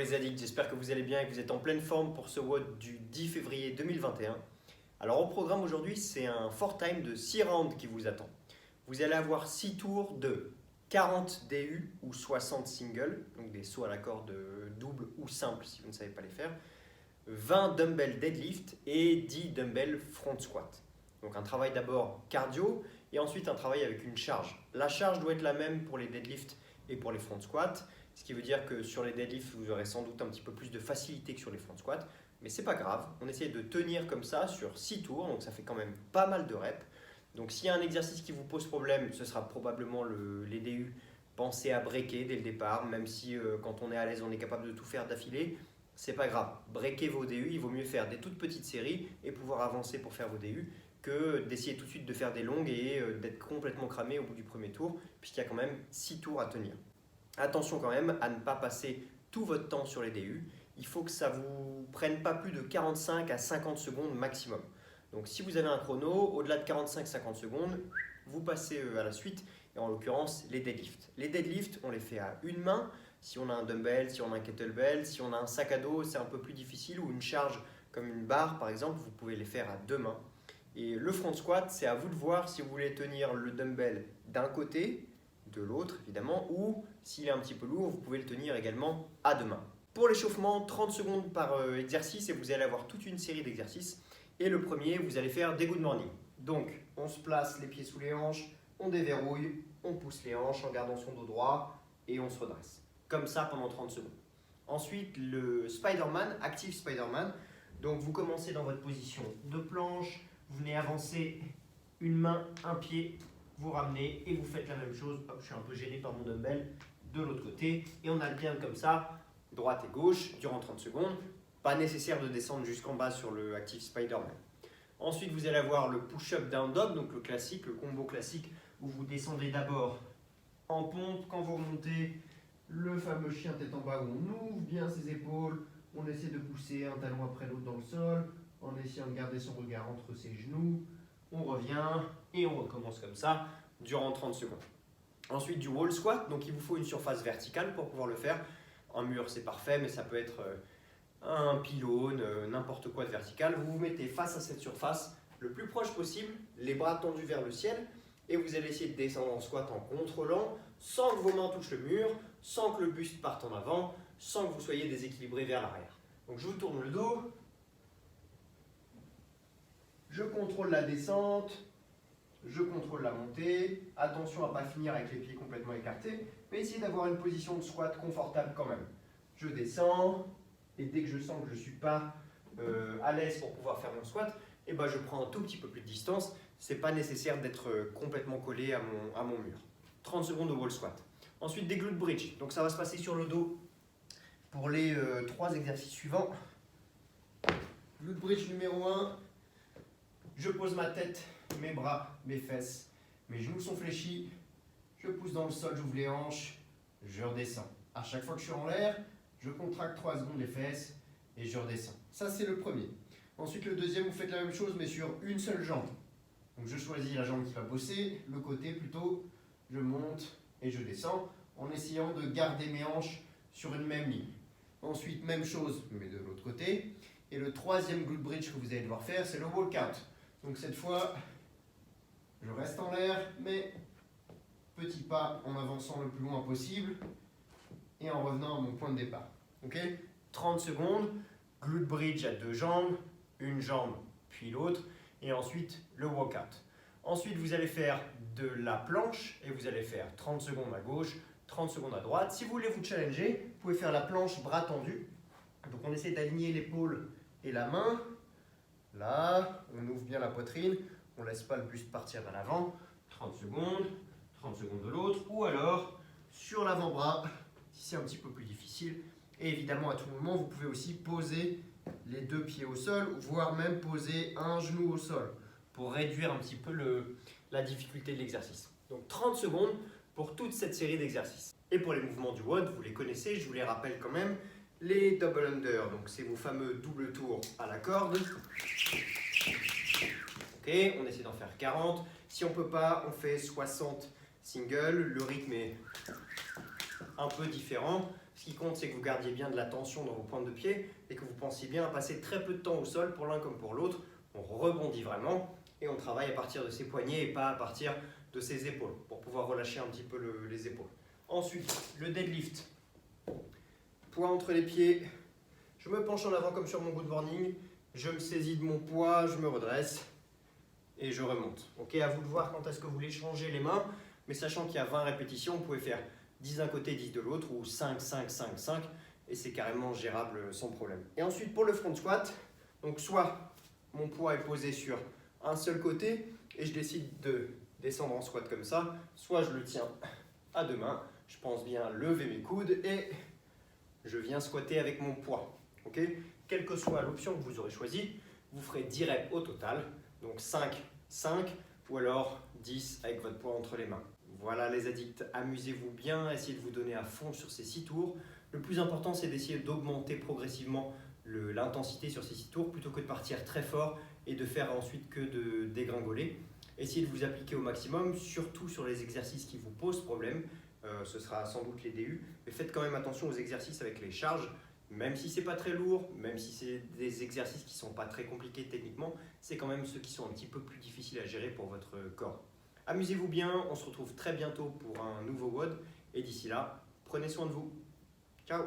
les addicts, j'espère que vous allez bien et que vous êtes en pleine forme pour ce WOD du 10 février 2021. Alors au programme aujourd'hui, c'est un fort time de 6 rounds qui vous attend. Vous allez avoir 6 tours de 40 DU ou 60 singles, donc des sauts à la corde double ou simple si vous ne savez pas les faire, 20 dumbbell deadlift et 10 dumbbell front squat. Donc un travail d'abord cardio et ensuite un travail avec une charge. La charge doit être la même pour les deadlifts et pour les front squats, ce qui veut dire que sur les deadlifts, vous aurez sans doute un petit peu plus de facilité que sur les front squats, mais c'est pas grave, on essaie de tenir comme ça sur 6 tours, donc ça fait quand même pas mal de reps. Donc s'il y a un exercice qui vous pose problème, ce sera probablement les DU. Pensez à breaker dès le départ, même si quand on est à l'aise, on est capable de tout faire d'affilée, c'est pas grave. Breaker vos DU, il vaut mieux faire des toutes petites séries et pouvoir avancer pour faire vos DU que d'essayer tout de suite de faire des longues et d'être complètement cramé au bout du premier tour, puisqu'il y a quand même 6 tours à tenir. Attention quand même à ne pas passer tout votre temps sur les DU. Il faut que ça ne vous prenne pas plus de 45 à 50 secondes maximum. Donc si vous avez un chrono, au-delà de 45-50 secondes, vous passez à la suite, et en l'occurrence les deadlifts. Les deadlifts, on les fait à une main. Si on a un dumbbell, si on a un kettlebell, si on a un sac à dos, c'est un peu plus difficile, ou une charge comme une barre par exemple, vous pouvez les faire à deux mains. Et le front squat, c'est à vous de voir si vous voulez tenir le dumbbell d'un côté, de l'autre évidemment, ou s'il est un petit peu lourd, vous pouvez le tenir également à deux mains. Pour l'échauffement, 30 secondes par exercice et vous allez avoir toute une série d'exercices. Et le premier, vous allez faire des good morning. Donc, on se place les pieds sous les hanches, on déverrouille, on pousse les hanches en gardant son dos droit et on se redresse. Comme ça pendant 30 secondes. Ensuite, le Spider-Man, Active Spider-Man. Donc, vous commencez dans votre position de planche, vous venez avancer une main, un pied, vous ramenez et vous faites la même chose. Hop, je suis un peu gêné par mon dumbbell de l'autre côté et on alterne comme ça, droite et gauche, durant 30 secondes. Pas nécessaire de descendre jusqu'en bas sur le Active Spider-Man. Ensuite, vous allez avoir le push-up down dog, donc le classique, le combo classique, où vous descendez d'abord en pompe. Quand vous remontez, le fameux chien tête en bas où on ouvre bien ses épaules, on essaie de pousser un talon après l'autre dans le sol, en essayant de garder son regard entre ses genoux. On revient et on recommence comme ça durant 30 secondes. Ensuite, du wall squat, donc il vous faut une surface verticale pour pouvoir le faire. Un mur, c'est parfait, mais ça peut être un pylône, n'importe quoi de vertical. Vous vous mettez face à cette surface le plus proche possible, les bras tendus vers le ciel, et vous allez essayer de descendre en squat en contrôlant, sans que vos mains touchent le mur, sans que le buste parte en avant, sans que vous soyez déséquilibré vers l'arrière. Donc je vous tourne le dos, je contrôle la descente, je contrôle la montée. Attention à ne pas finir avec les pieds complètement écartés, mais essayez d'avoir une position de squat confortable quand même. Je descends, et dès que je sens que je ne suis pas à l'aise pour pouvoir faire mon squat, et ben je prends un tout petit peu plus de distance. Ce n'est pas nécessaire d'être complètement collé à mon mur. 30 secondes de wall squat. Ensuite des glute bridge. Donc ça va se passer sur le dos pour les 3 exercices suivants. Glute bridge numéro 1. Je pose ma tête, mes bras, mes fesses, mes genoux sont fléchis. Je pousse dans le sol, j'ouvre les hanches, je redescends. À chaque fois que je suis en l'air, je contracte 3 secondes les fesses et je redescends. Ça, c'est le premier. Ensuite, le deuxième, vous faites la même chose, mais sur une seule jambe. Donc, je choisis la jambe qui va bosser, le côté plutôt, je monte et je descends, en essayant de garder mes hanches sur une même ligne. Ensuite, même chose, mais de l'autre côté. Et le troisième glute bridge que vous allez devoir faire, c'est le walkout. Donc, cette fois, je reste en l'air, mais petit pas en avançant le plus loin possible et en revenant à mon point de départ. Ok ? 30 secondes, glute bridge à 2 jambes, une jambe puis l'autre, et ensuite le walkout. Ensuite, vous allez faire de la planche et vous allez faire 30 secondes à gauche, 30 secondes à droite. Si vous voulez vous challenger, vous pouvez faire la planche bras tendus. Donc on essaie d'aligner l'épaule et la main. Là, on ouvre bien la poitrine, on ne laisse pas le buste partir vers l'avant. 30 secondes de l'autre, ou alors sur l'avant-bras, si c'est un petit peu plus difficile. Et évidemment, à tout moment, vous pouvez aussi poser les 2 pieds au sol, voire même poser un genou au sol, pour réduire un petit peu la difficulté de l'exercice. Donc 30 secondes pour toute cette série d'exercices. Et pour les mouvements du WOD, vous les connaissez, je vous les rappelle quand même. Les double under, donc c'est vos fameux double tours à la corde. Ok, on essaie d'en faire 40. Si on ne peut pas, on fait 60 singles. Le rythme est un peu différent. Ce qui compte, c'est que vous gardiez bien de la tension dans vos pointes de pied et que vous pensiez bien à passer très peu de temps au sol pour l'un comme pour l'autre. On rebondit vraiment et on travaille à partir de ses poignets et pas à partir de ses épaules pour pouvoir relâcher un petit peu les épaules. Ensuite, le deadlift. Poids entre les pieds. Je me penche en avant comme sur mon good morning. Je me saisis de mon poids, je me redresse et je remonte. Ok, à vous de voir quand est-ce que vous voulez changer les mains, mais sachant qu'il y a 20 répétitions, vous pouvez faire 10 d'un côté, 10 de l'autre, ou 5, 5, 5, 5, et c'est carrément gérable sans problème. Et ensuite, pour le front squat, donc soit mon poids est posé sur un seul côté, et je décide de descendre en squat comme ça, soit je le tiens à deux mains, je pense bien lever mes coudes, et je viens squatter avec mon poids. Okay, quelle que soit l'option que vous aurez choisie, vous ferez 10 reps au total, donc 5, 5, ou alors 10 avec votre poids entre les mains. Voilà les addicts, amusez-vous bien, essayez de vous donner à fond sur ces 6 tours. Le plus important, c'est d'essayer d'augmenter progressivement l'intensité sur ces 6 tours plutôt que de partir très fort et de faire ensuite que de dégringoler. Essayez de vous appliquer au maximum, surtout sur les exercices qui vous posent problème. Ce sera sans doute les DU, mais faites quand même attention aux exercices avec les charges. Même si c'est pas très lourd, même si c'est des exercices qui sont pas très compliqués techniquement, c'est quand même ceux qui sont un petit peu plus difficiles à gérer pour votre corps. Amusez-vous bien, on se retrouve très bientôt pour un nouveau WOD et d'ici là, prenez soin de vous. Ciao!